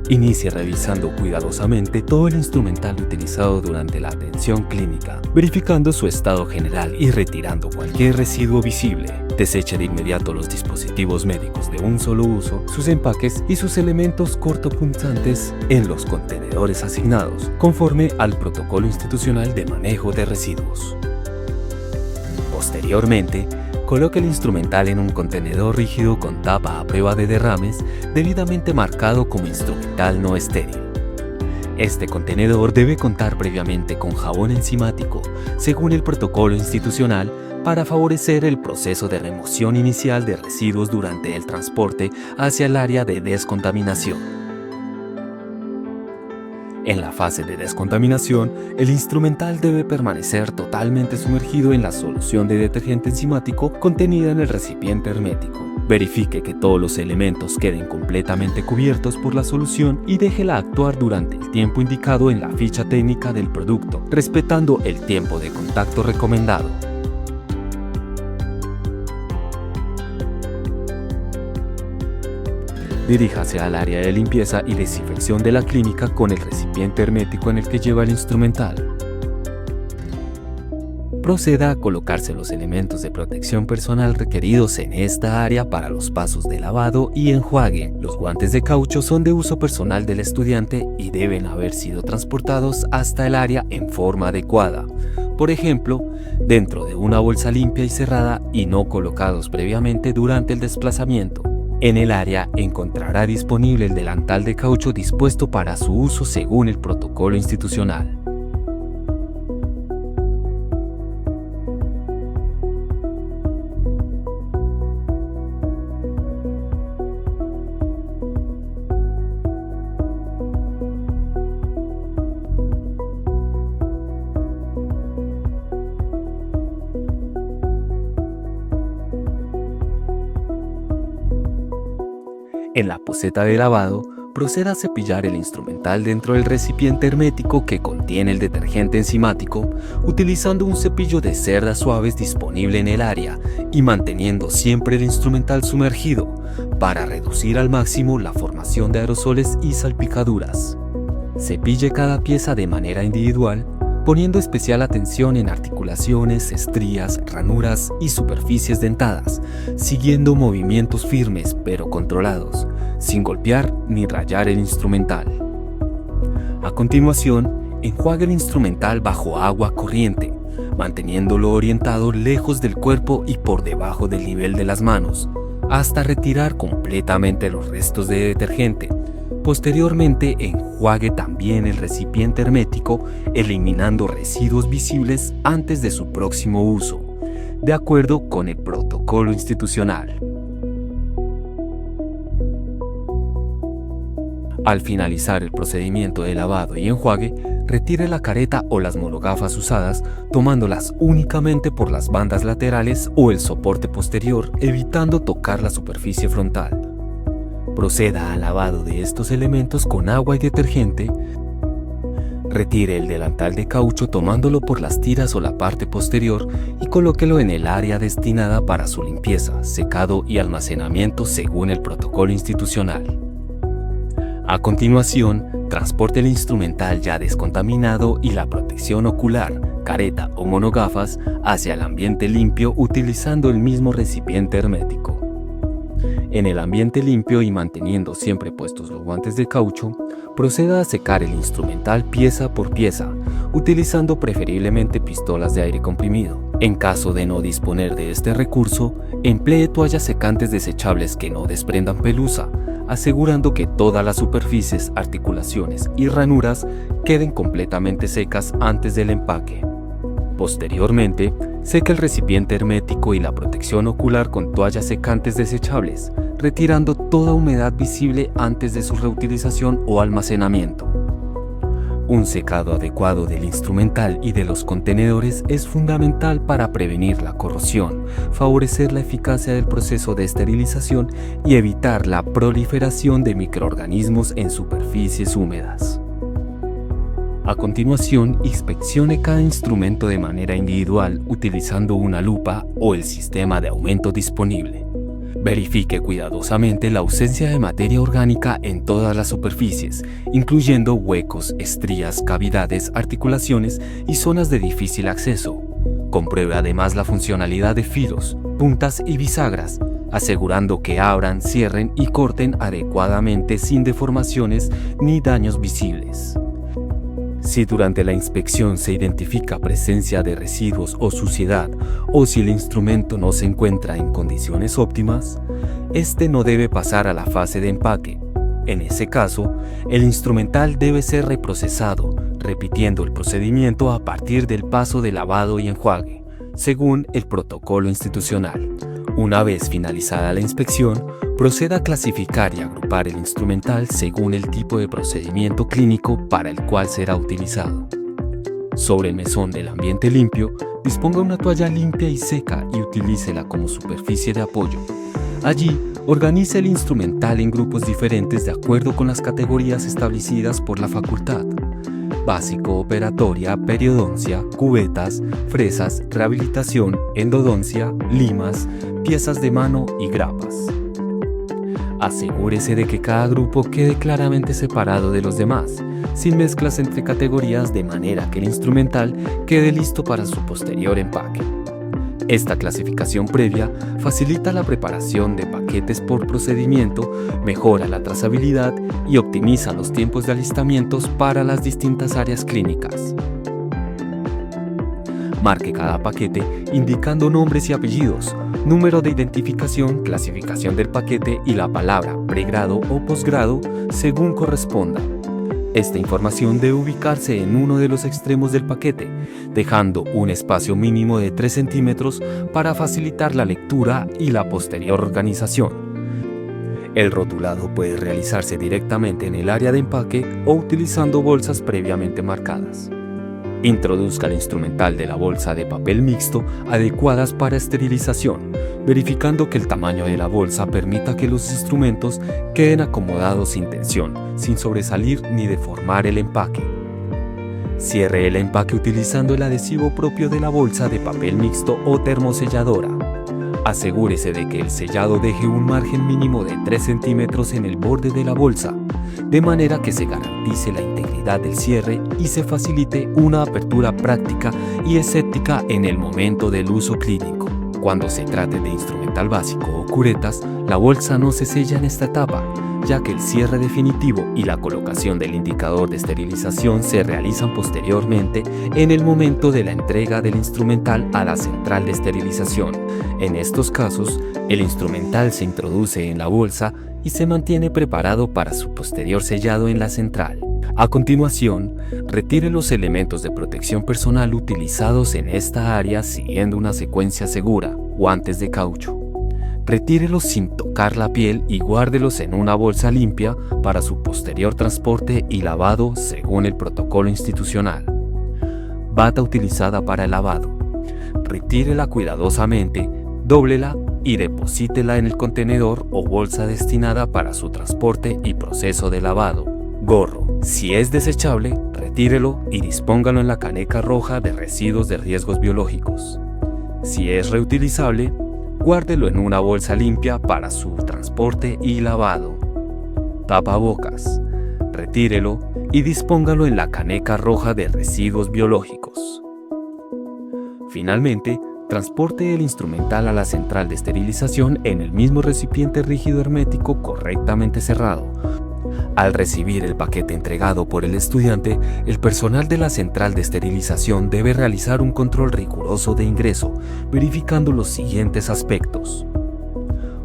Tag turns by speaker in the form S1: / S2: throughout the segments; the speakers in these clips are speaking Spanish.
S1: Inicie revisando cuidadosamente todo el instrumental utilizado durante la atención clínica, verificando su estado general y retirando cualquier residuo visible. Deseche de inmediato los dispositivos médicos de un solo uso, sus empaques y sus elementos cortopunzantes en los contenedores asignados, conforme al protocolo institucional de manejo de residuos. Posteriormente, coloque el instrumental en un contenedor rígido con tapa a prueba de derrames, debidamente marcado como instrumental no estéril. Este contenedor debe contar previamente con jabón enzimático, según el protocolo institucional, para favorecer el proceso de remoción inicial de residuos durante el transporte hacia el área de descontaminación. En la fase de descontaminación, el instrumental debe permanecer totalmente sumergido en la solución de detergente enzimático contenida en el recipiente hermético. Verifique que todos los elementos queden completamente cubiertos por la solución y déjela actuar durante el tiempo indicado en la ficha técnica del producto, respetando el tiempo de contacto recomendado. Diríjase al área de limpieza y desinfección de la clínica con el recipiente hermético en el que lleva el instrumental. Proceda a colocarse los elementos de protección personal requeridos en esta área para los pasos de lavado y enjuague. Los guantes de caucho son de uso personal del estudiante y deben haber sido transportados hasta el área en forma adecuada. Por ejemplo, dentro de una bolsa limpia y cerrada y no colocados previamente durante el desplazamiento. En el área encontrará disponible el delantal de caucho dispuesto para su uso según el protocolo institucional. En la poceta de lavado, proceda a cepillar el instrumental dentro del recipiente hermético que contiene el detergente enzimático, utilizando un cepillo de cerdas suaves disponible en el área y manteniendo siempre el instrumental sumergido para reducir al máximo la formación de aerosoles y salpicaduras. Cepille cada pieza de manera individual, poniendo especial atención en articulaciones, estrías, ranuras y superficies dentadas, siguiendo movimientos firmes pero controlados, sin golpear ni rayar el instrumental. A continuación, enjuague el instrumental bajo agua corriente, manteniéndolo orientado lejos del cuerpo y por debajo del nivel de las manos, hasta retirar completamente los restos de detergente. Posteriormente, enjuague también el recipiente hermético, eliminando residuos visibles antes de su próximo uso, de acuerdo con el protocolo institucional. Al finalizar el procedimiento de lavado y enjuague, retire la careta o las monogafas usadas, tomándolas únicamente por las bandas laterales o el soporte posterior, evitando tocar la superficie frontal. Proceda al lavado de estos elementos con agua y detergente. Retire el delantal de caucho tomándolo por las tiras o la parte posterior y colóquelo en el área destinada para su limpieza, secado y almacenamiento según el protocolo institucional. A continuación, transporte el instrumental ya descontaminado y la protección ocular, careta o monogafas hacia el ambiente limpio utilizando el mismo recipiente hermético. En el ambiente limpio y manteniendo siempre puestos los guantes de caucho, proceda a secar el instrumental pieza por pieza, utilizando preferiblemente pistolas de aire comprimido. En caso de no disponer de este recurso, emplee toallas secantes desechables que no desprendan pelusa, asegurando que todas las superficies, articulaciones y ranuras queden completamente secas antes del empaque. Posteriormente, seque el recipiente hermético y la protección ocular con toallas secantes desechables, retirando toda humedad visible antes de su reutilización o almacenamiento. Un secado adecuado del instrumental y de los contenedores es fundamental para prevenir la corrosión, favorecer la eficacia del proceso de esterilización y evitar la proliferación de microorganismos en superficies húmedas. A continuación, inspeccione cada instrumento de manera individual utilizando una lupa o el sistema de aumento disponible. Verifique cuidadosamente la ausencia de materia orgánica en todas las superficies, incluyendo huecos, estrías, cavidades, articulaciones y zonas de difícil acceso. Compruebe además la funcionalidad de filos, puntas y bisagras, asegurando que abran, cierren y corten adecuadamente sin deformaciones ni daños visibles. Si durante la inspección se identifica presencia de residuos o suciedad, o si el instrumento no se encuentra en condiciones óptimas, este no debe pasar a la fase de empaque. En ese caso, el instrumental debe ser reprocesado, repitiendo el procedimiento a partir del paso de lavado y enjuague, según el protocolo institucional. Una vez finalizada la inspección, proceda a clasificar y agrupar el instrumental según el tipo de procedimiento clínico para el cual será utilizado. Sobre el mesón del ambiente limpio, disponga una toalla limpia y seca y utilícela como superficie de apoyo. Allí, organice el instrumental en grupos diferentes de acuerdo con las categorías establecidas por la facultad: básico, operatoria, periodoncia, cubetas, fresas, rehabilitación, endodoncia, limas, piezas de mano y grapas. Asegúrese de que cada grupo quede claramente separado de los demás, sin mezclas entre categorías, de manera que el instrumental quede listo para su posterior empaque. Esta clasificación previa facilita la preparación de paquetes por procedimiento, mejora la trazabilidad y optimiza los tiempos de alistamientos para las distintas áreas clínicas. Marque cada paquete indicando nombres y apellidos, número de identificación, clasificación del paquete y la palabra pregrado o posgrado según corresponda. Esta información debe ubicarse en uno de los extremos del paquete, dejando un espacio mínimo de 3 centímetros para facilitar la lectura y la posterior organización. El rotulado puede realizarse directamente en el área de empaque o utilizando bolsas previamente marcadas. Introduzca el instrumental de la bolsa de papel mixto adecuadas para esterilización, verificando que el tamaño de la bolsa permita que los instrumentos queden acomodados sin tensión, sin sobresalir ni deformar el empaque. Cierre el empaque utilizando el adhesivo propio de la bolsa de papel mixto o termoselladora. Asegúrese de que el sellado deje un margen mínimo de 3 centímetros en el borde de la bolsa, de manera que se garantice la integridad del cierre y se facilite una apertura práctica y escéptica en el momento del uso clínico. Cuando se trate de instrumental básico o curetas, la bolsa no se sella en esta etapa, ya que el cierre definitivo y la colocación del indicador de esterilización se realizan posteriormente en el momento de la entrega del instrumental a la central de esterilización. En estos casos, el instrumental se introduce en la bolsa y se mantiene preparado para su posterior sellado en la central. A continuación, retire los elementos de protección personal utilizados en esta área siguiendo una secuencia segura: guantes de caucho. Retírelos sin tocar la piel y guárdelos en una bolsa limpia para su posterior transporte y lavado según el protocolo institucional. Bata utilizada para el lavado. Retírela cuidadosamente, dóblela y deposítela en el contenedor o bolsa destinada para su transporte y proceso de lavado. Gorro. Si es desechable, retírelo y dispóngalo en la caneca roja de residuos de riesgos biológicos. Si es reutilizable, guárdelo en una bolsa limpia para su transporte y lavado. Tapabocas. Retírelo y dispóngalo en la caneca roja de residuos biológicos. Finalmente, transporte el instrumental a la central de esterilización en el mismo recipiente rígido hermético correctamente cerrado. Al recibir el paquete entregado por el estudiante, el personal de la central de esterilización debe realizar un control riguroso de ingreso, verificando los siguientes aspectos: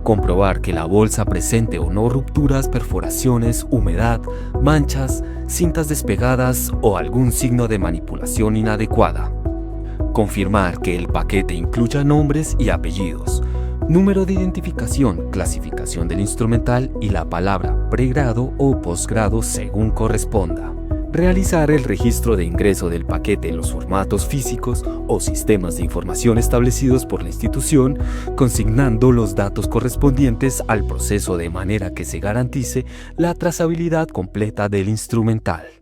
S1: comprobar que la bolsa presente o no rupturas, perforaciones, humedad, manchas, cintas despegadas o algún signo de manipulación inadecuada. Confirmar que el paquete incluya nombres y apellidos, número de identificación, clasificación del instrumental y la palabra pregrado o posgrado según corresponda. realizar el registro de ingreso del paquete en los formatos físicos o sistemas de información establecidos por la institución, consignando los datos correspondientes al proceso de manera que se garantice la trazabilidad completa del instrumental.